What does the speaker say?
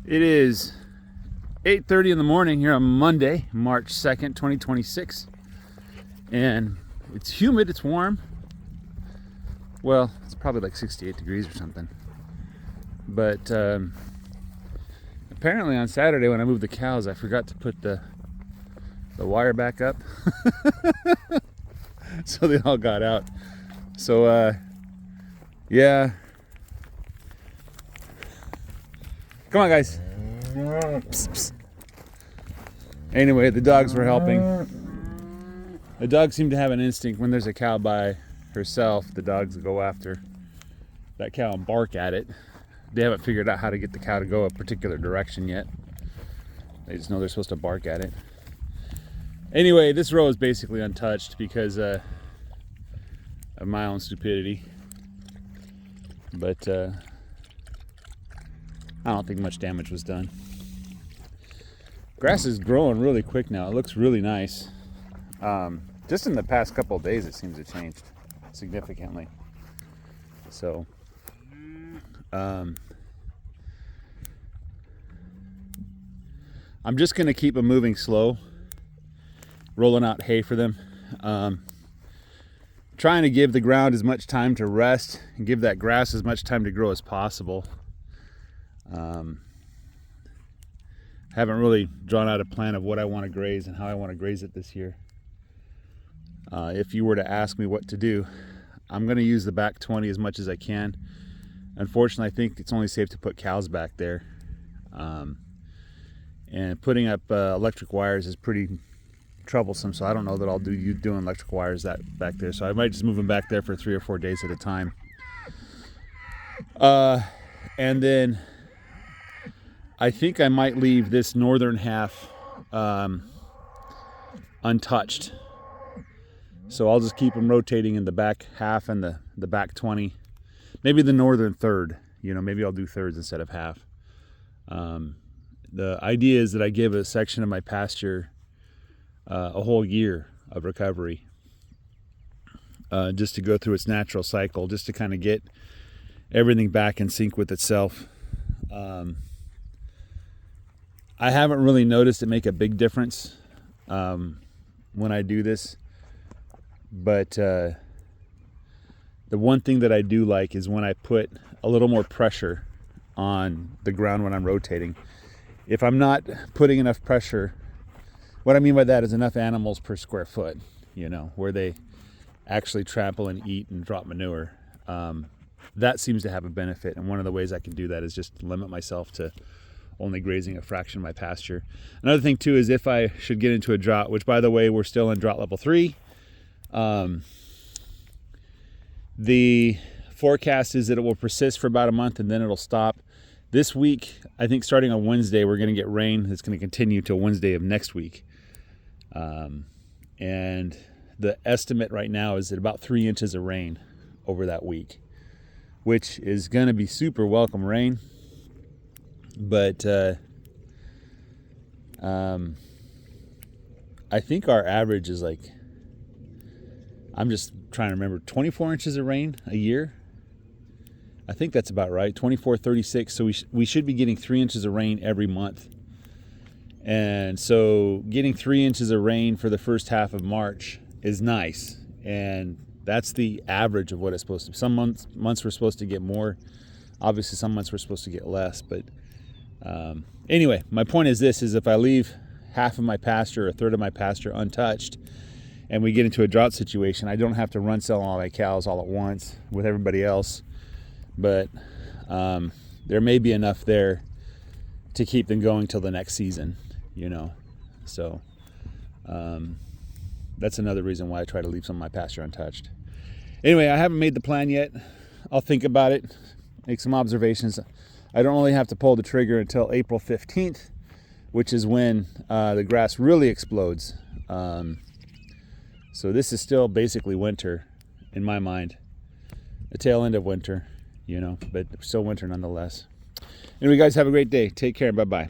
It is 8:30 in the morning here on Monday, March 2nd, 2026. And it's humid, it's warm. Well, it's probably like 68 degrees or something. But apparently on Saturday when I moved the cows, I forgot to put the wire back up. So they all got out. So yeah. Come on, guys. Psst, psst. Anyway, the dogs were helping. The dogs seem to have an instinct when there's a cow by herself. The dogs go after that cow and bark at it. They haven't figured out how to get the cow to go a particular direction yet. They just know they're supposed to bark at it. Anyway, this row is basically untouched because of my own stupidity. But I don't think much damage was done. Grass is growing really quick now. It looks really nice. Just in the past couple of days, it seems to have changed significantly. So, I'm just going to keep them moving slow, rolling out hay for them. Trying to give the ground as much time to rest and give that grass as much time to grow as possible. Haven't really drawn out a plan of what I want to graze and how I want to graze it this year. If you were to ask me what to do, I'm going to use the back 20 as much as I can. Unfortunately, I think it's only safe to put cows back there. And putting up electric wires is pretty troublesome, so I don't know that I'll do doing electric wires that back there. So I might just move them back there for 3 or 4 days at a time. And then I think I might leave this northern half untouched. So I'll just keep them rotating in the back half and the back 20. Maybe the northern third. Maybe I'll do thirds instead of half. The idea is that I give a section of my pasture a whole year of recovery. Just to go through its natural cycle, just to kind of get everything back in sync with itself. I haven't really noticed it make a big difference when I do this, but the one thing that I do like is when I put a little more pressure on the ground when I'm rotating. If I'm not putting enough pressure, what I mean by that is enough animals per square foot, where they actually trample and eat and drop manure. That seems to have a benefit, and one of the ways I can do that is just limit myself to only grazing a fraction of my pasture. Another thing too is if I should get into a drought, which by the way, we're still in drought level 3. The forecast is that it will persist for about a month and then it'll stop. This week, I think starting on Wednesday, we're going to get rain. It's going to continue till Wednesday of next week. And the estimate right now is that about 3 inches of rain over that week, which is going to be super welcome rain. But I think our average is like, I'm just trying to remember, 24 inches of rain a year. I think that's about right, 24, 36. So we should be getting 3 inches of rain every month. And so getting 3 inches of rain for the first half of March is nice. And that's the average of what it's supposed to be. Some months we're supposed to get more. Obviously, some months we're supposed to get less. But anyway, my point is this, is if I leave half of my pasture, a third of my pasture untouched, and we get into a drought situation, I don't have to run sell all my cows all at once with everybody else. But there may be enough there to keep them going till the next season, So that's another reason why I try to leave some of my pasture untouched. Anyway, I haven't made the plan yet. I'll think about it, make some observations. I don't really have to pull the trigger until April 15th, which is when the grass really explodes. So this is still basically winter in my mind, the tail end of winter, but still winter nonetheless. Anyway, guys, have a great day. Take care. Bye-bye.